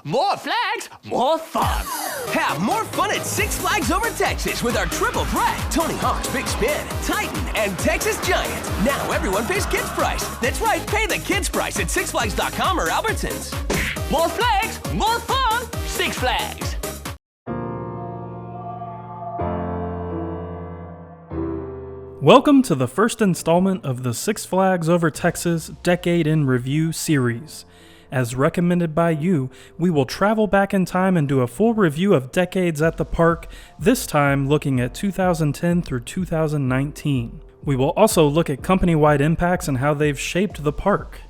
More flags, more fun. Have more fun at Six Flags Over Texas with our triple threat. Tony Hawk's Big Spin, Titan, and Texas Giant. Now everyone pays kids price. That's right, pay the kids price at sixflags.com or Albertsons. More flags, more fun. Six Flags. Welcome to the first installment of the Six Flags Over Texas Decade in Review series. As recommended by you, we will travel back in time and do a full review of decades at the park, this time looking at 2010 through 2019. We will also look at company-wide impacts and how they've shaped the park.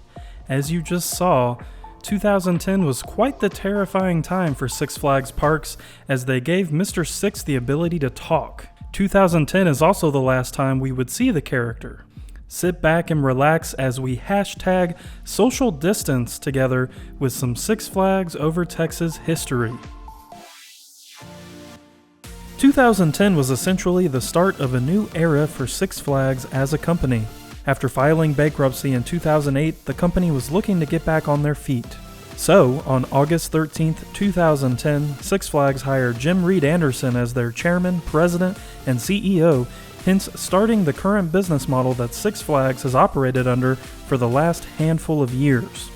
As you just saw, 2010 was quite the terrifying time for Six Flags parks as they gave Mr. Six the ability to talk. 2010 is also the last time we would see the character. Sit back and relax as we hashtag social distance together with some Six Flags Over Texas history. 2010 was essentially the start of a new era for Six Flags as a company. After filing bankruptcy in 2008, the company was looking to get back on their feet. So, on August 13, 2010, Six Flags hired Jim Reed Anderson as their chairman, president, and CEO, hence starting the current business model that Six Flags has operated under for the last handful of years.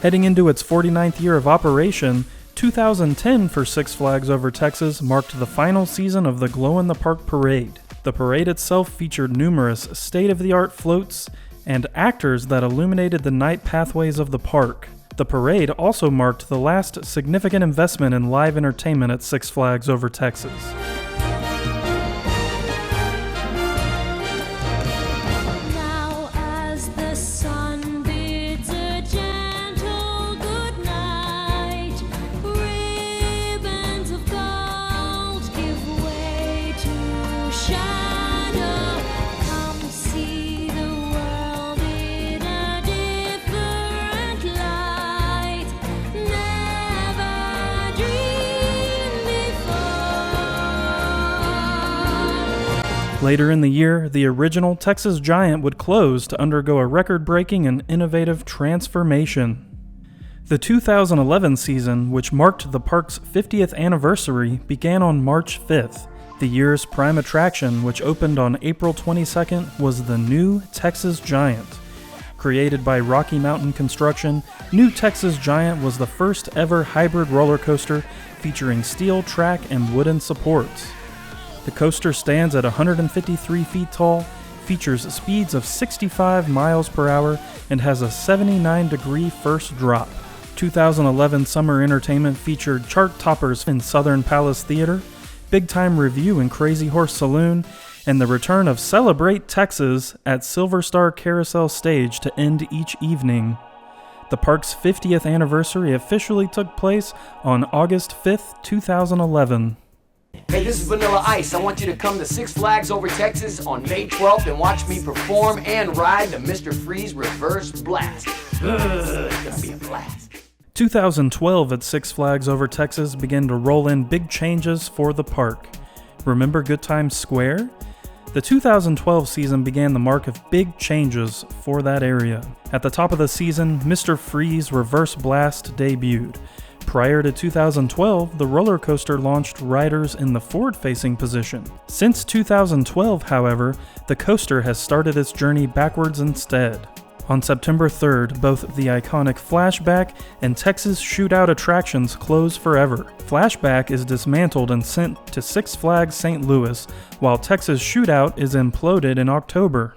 Heading into its 49th year of operation, 2010 for Six Flags Over Texas marked the final season of the Glow in the Park Parade. The parade itself featured numerous state-of-the-art floats and actors that illuminated the night pathways of the park. The parade also marked the last significant investment in live entertainment at Six Flags Over Texas. Later in the year, the original Texas Giant would close to undergo a record-breaking and innovative transformation. The 2011 season, which marked the park's 50th anniversary, began on March 5th. The year's prime attraction, which opened on April 22nd, was the new Texas Giant. Created by Rocky Mountain Construction, New Texas Giant was the first ever hybrid roller coaster featuring steel track and wooden supports. The coaster stands at 153 feet tall, features speeds of 65 miles per hour, and has a 79-degree first drop. 2011 summer entertainment featured chart toppers in Southern Palace Theater, Big Time Review in Crazy Horse Saloon, and the return of Celebrate Texas at Silver Star Carousel Stage to end each evening. The park's 50th anniversary officially took place on August 5th, 2011. Hey, this is Vanilla Ice. I want you to come to Six Flags Over Texas on May 12th and watch me perform and ride the Mr. Freeze Reverse Blast. It's gonna be a blast. 2012 at Six Flags Over Texas began to roll in big changes for the park. Remember Good Times Square? The 2012 season began the mark of big changes for that area. At the top of the season, Mr. Freeze Reverse Blast debuted. Prior to 2012, the roller coaster launched riders in the forward-facing position. Since 2012, however, the coaster has started its journey backwards instead. On September 3rd, both the iconic Flashback and Texas Shootout attractions close forever. Flashback is dismantled and sent to Six Flags St. Louis, while Texas Shootout is imploded in October.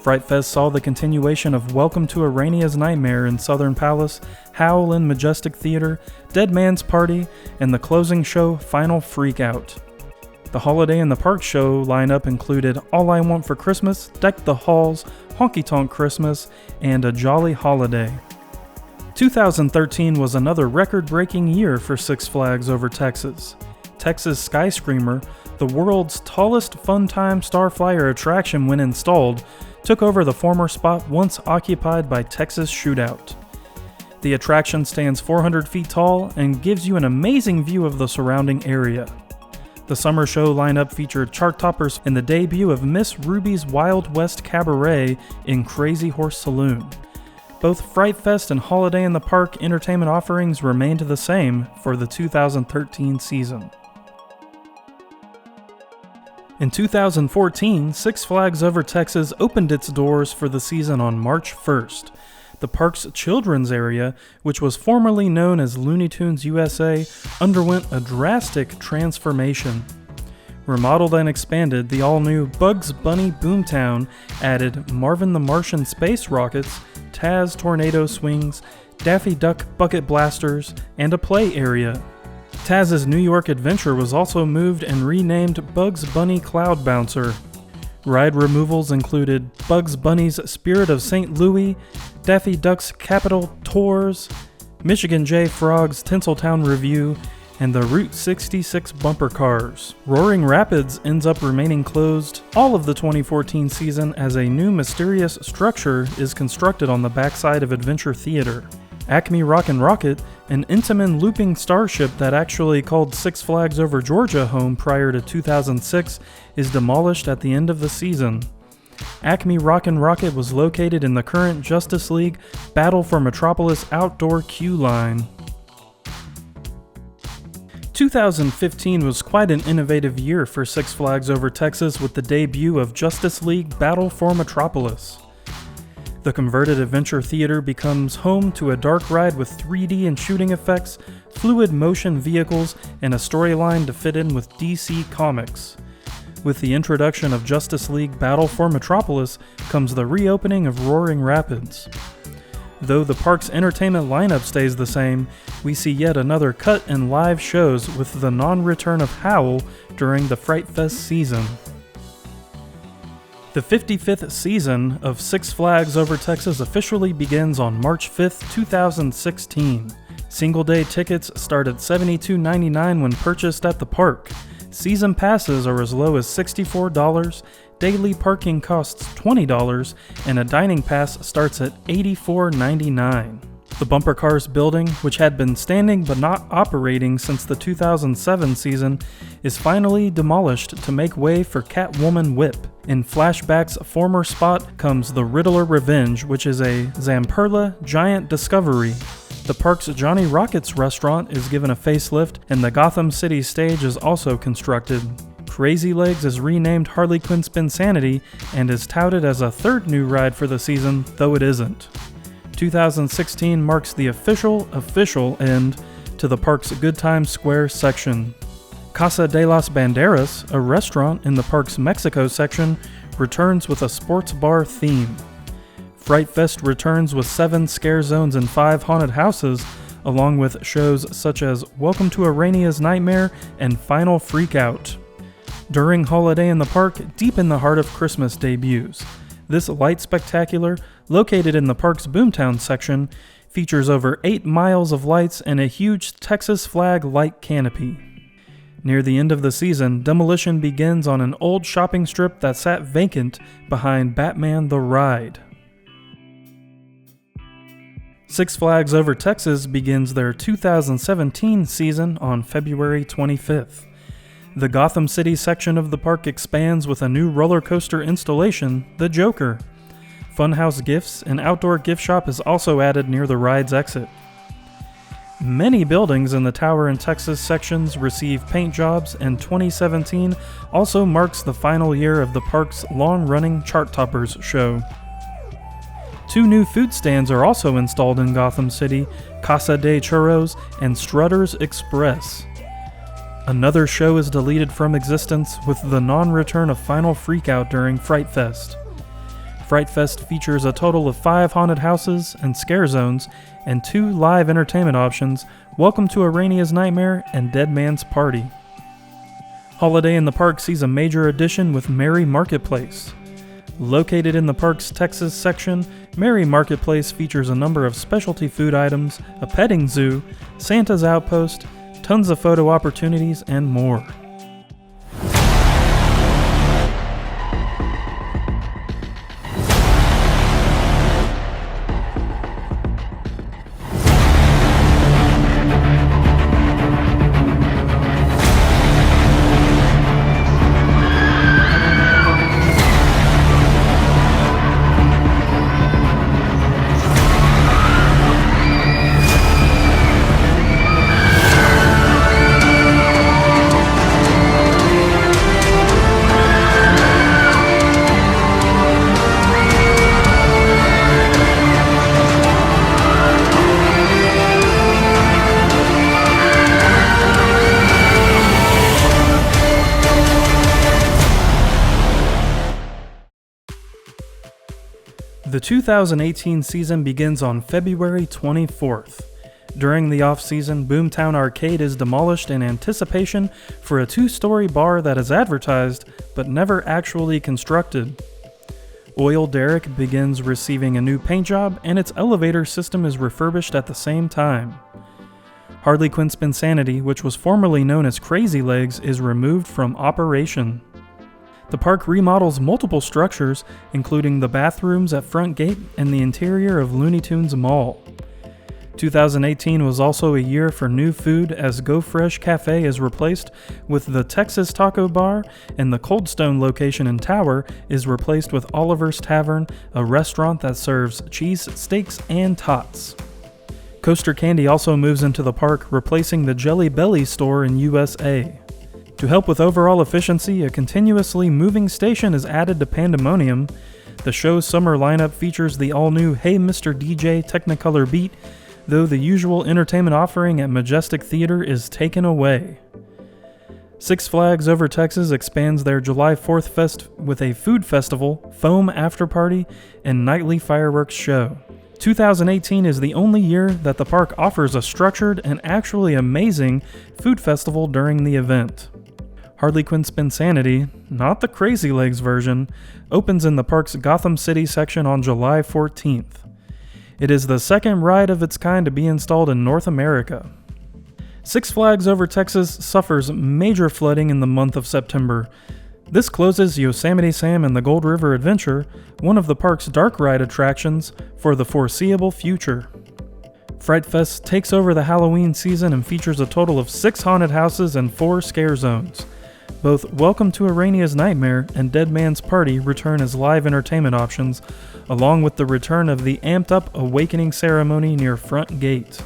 Fright Fest saw the continuation of Welcome to Arania's Nightmare in Southern Palace, Howl in Majestic Theater, Dead Man's Party, and the closing show Final Freakout. The Holiday in the Park show lineup included All I Want for Christmas, Deck the Halls, Honky Tonk Christmas, and A Jolly Holiday. 2013 was another record-breaking year for Six Flags Over Texas. Texas Skyscreamer, the world's tallest Funtime Starflyer attraction when installed, took over the former spot once occupied by Texas Shootout. The attraction stands 400 feet tall and gives you an amazing view of the surrounding area. The summer show lineup featured chart toppers in the debut of Miss Ruby's Wild West Cabaret in Crazy Horse Saloon. Both Fright Fest and Holiday in the Park entertainment offerings remained the same for the 2013 season. In 2014, Six Flags Over Texas opened its doors for the season on March 1st. The park's children's area, which was formerly known as Looney Tunes USA, underwent a drastic transformation. Remodeled and expanded, the all-new Bugs Bunny Boomtown added Marvin the Martian space rockets, Taz tornado swings, Daffy Duck bucket blasters, and a play area. Taz's New York adventure was also moved and renamed Bugs Bunny Cloud Bouncer. Ride removals included Bugs Bunny's Spirit of St. Louis, Daffy Duck's Capitol Tours, Michigan J. Frog's Tinseltown Review, and the Route 66 bumper cars. Roaring Rapids ends up remaining closed all of the 2014 season as a new mysterious structure is constructed on the backside of Adventure Theater. Acme Rockin' Rocket, an Intamin looping starship that actually called Six Flags Over Georgia home prior to 2006, is demolished at the end of the season. Acme Rockin' Rocket was located in the current Justice League Battle for Metropolis outdoor queue line. 2015 was quite an innovative year for Six Flags Over Texas with the debut of Justice League Battle for Metropolis. The converted Adventure Theater becomes home to a dark ride with 3D and shooting effects, fluid motion vehicles, and a storyline to fit in with DC Comics. With the introduction of Justice League Battle for Metropolis comes the reopening of Roaring Rapids. Though the park's entertainment lineup stays the same, we see yet another cut in live shows with the non-return of Howl during the Fright Fest season. The 55th season of Six Flags Over Texas officially begins on March 5th, 2016. Single-day tickets start at $72.99 when purchased at the park. Season passes are as low as $64, daily parking costs $20, and a dining pass starts at $84.99. The Bumper Cars building, which had been standing but not operating since the 2007 season, is finally demolished to make way for Catwoman Whip. In Flashback's former spot comes the Riddler Revenge, which is a Zamperla giant discovery. The park's Johnny Rockets restaurant is given a facelift, and the Gotham City stage is also constructed. Crazy Legs is renamed Harley Quinn Spinsanity and is touted as a third new ride for the season, though it isn't. 2016 marks the official end to the park's Good Times Square section. Casa de las Banderas, a restaurant in the park's Mexico section, returns with a sports bar theme. Fright Fest returns with 7 scare zones and 5 haunted houses, along with shows such as Welcome to Arania's Nightmare and Final Freakout. During Holiday in the Park, Deep in the Heart of Christmas debuts. This light spectacular, located in the park's Boomtown section, features over 8 miles of lights and a huge Texas flag light canopy. Near the end of the season, demolition begins on an old shopping strip that sat vacant behind Batman the Ride. Six Flags Over Texas begins their 2017 season on February 25th. The Gotham City section of the park expands with a new roller coaster installation, the Joker. Funhouse Gifts, an outdoor gift shop, is also added near the ride's exit. Many buildings in the Tower and Texas sections receive paint jobs, and 2017 also marks the final year of the park's long-running Chart Toppers show. 2 new food stands are also installed in Gotham City, Casa de Churros and Strutter's Express. Another show is deleted from existence with the non-return of Final Freakout during Fright Fest. Fright Fest features a total of 5 haunted houses and scare zones and 2 live entertainment options, Welcome to Arania's Nightmare and Dead Man's Party. Holiday in the Park sees a major addition with Merry Marketplace. Located in the park's Texas section, Merry Marketplace features a number of specialty food items, a petting zoo, Santa's Outpost, tons of photo opportunities, and more. The 2018 season begins on February 24th. During the off-season, Boomtown Arcade is demolished in anticipation for a 2-story bar that is advertised but never actually constructed. Oil Derrick begins receiving a new paint job, and its elevator system is refurbished at the same time. Harley Quinn's Spinsanity, which was formerly known as Crazy Legs, is removed from operation. The park remodels multiple structures, including the bathrooms at Front Gate and the interior of Looney Tunes Mall. 2018 was also a year for new food, as Go Fresh Cafe is replaced with the Texas Taco Bar, and the Cold Stone location in Tower is replaced with Oliver's Tavern, a restaurant that serves cheese steaks and tots. Coaster Candy also moves into the park, replacing the Jelly Belly store in USA. To help with overall efficiency, a continuously moving station is added to Pandemonium. The show's summer lineup features the all-new Hey Mr. DJ Technicolor Beat, though the usual entertainment offering at Majestic Theater is taken away. Six Flags Over Texas expands their July 4th fest with a food festival, foam after-party, and nightly fireworks show. 2018 is the only year that the park offers a structured and actually amazing food festival during the event. Harley Quinn's Spinsanity, not the Crazy Legs version, opens in the park's Gotham City section on July 14th. It is the second ride of its kind to be installed in North America. Six Flags Over Texas suffers major flooding in the month of September. This closes Yosemite Sam and the Gold River Adventure, one of the park's dark ride attractions, for the foreseeable future. Fright Fest takes over the Halloween season and features a total of 6 haunted houses and 4 scare zones. Both Welcome to Arania's Nightmare and Dead Man's Party return as live entertainment options, along with the return of the amped-up Awakening ceremony near Front Gate.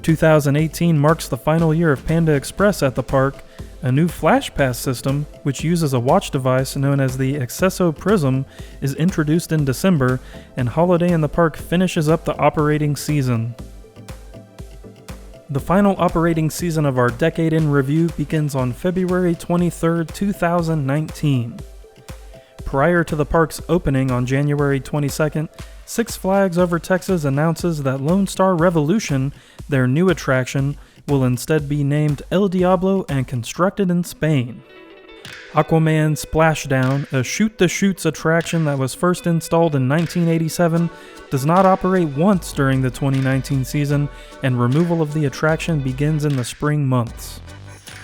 2018 marks the final year of Panda Express at the park. A new Flash Pass system, which uses a watch device known as the Accesso Prism, is introduced in December, and Holiday in the Park finishes up the operating season. The final operating season of our Decade in Review begins on February 23, 2019. Prior to the park's opening on January 22nd, Six Flags Over Texas announces that Lone Star Revolution, their new attraction, will instead be named El Diablo and constructed in Spain. Aquaman Splashdown, a shoot-the-chutes attraction that was first installed in 1987, does not operate once during the 2019 season, and removal of the attraction begins in the spring months.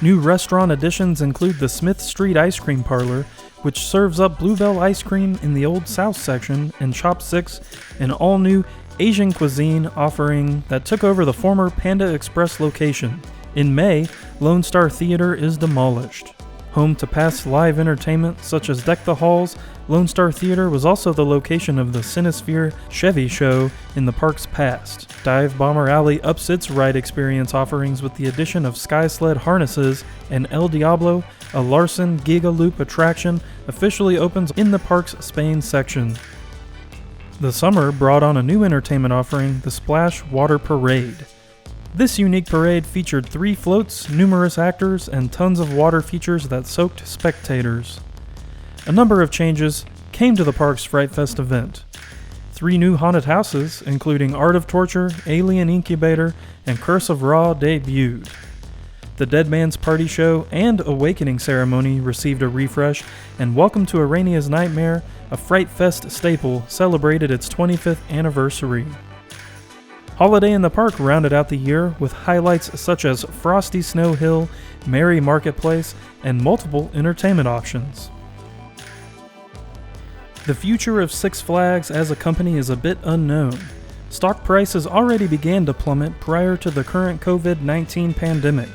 New restaurant additions include the Smith Street Ice Cream Parlor, which serves up Bluebell ice cream in the Old South section, and Chop 6, an all-new Asian cuisine offering that took over the former Panda Express location. In May, Lone Star Theater is demolished. Home to past live entertainment such as Deck the Halls, Lone Star Theater was also the location of the Cinesphere Chevy show in the park's past. Dive Bomber Alley ups its ride experience offerings with the addition of Sky Sled harnesses, and El Diablo, a Larson Giga Loop attraction, officially opens in the park's Spain section. The summer brought on a new entertainment offering, the Splash Water Parade. This unique parade featured 3 floats, numerous actors, and tons of water features that soaked spectators. A number of changes came to the park's Fright Fest event. 3 new haunted houses, including Art of Torture, Alien Incubator, and Curse of Ra, debuted. The Dead Man's Party show and Awakening ceremony received a refresh, and Welcome to Arania's Nightmare, a Fright Fest staple, celebrated its 25th anniversary. Holiday in the Park rounded out the year with highlights such as Frosty Snow Hill, Merry Marketplace, and multiple entertainment options. The future of Six Flags as a company is a bit unknown. Stock prices already began to plummet prior to the current COVID-19 pandemic.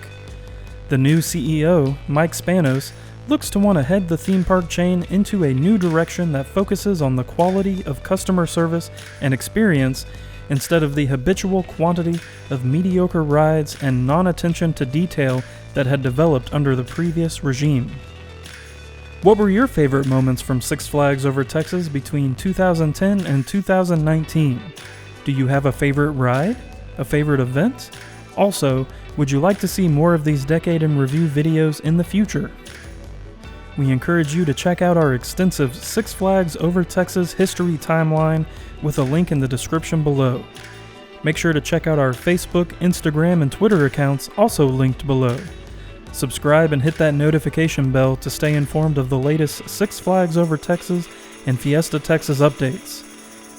The new CEO, Mike Spanos, looks to want to head the theme park chain into a new direction that focuses on the quality of customer service and experience instead of the habitual quantity of mediocre rides and non-attention to detail that had developed under the previous regime. What were your favorite moments from Six Flags Over Texas between 2010 and 2019? Do you have a favorite ride? A favorite event? Also, would you like to see more of these Decade in Review videos in the future? We encourage you to check out our extensive Six Flags Over Texas history timeline with a link in the description below. Make sure to check out our Facebook, Instagram, and Twitter accounts, also linked below. Subscribe and hit that notification bell to stay informed of the latest Six Flags Over Texas and Fiesta Texas updates.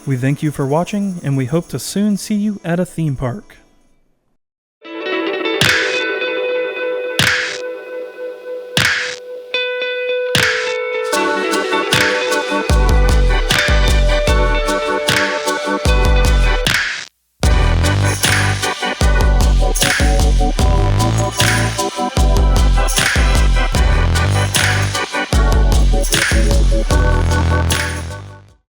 We thank you for watching, and we hope to soon see you at a theme park.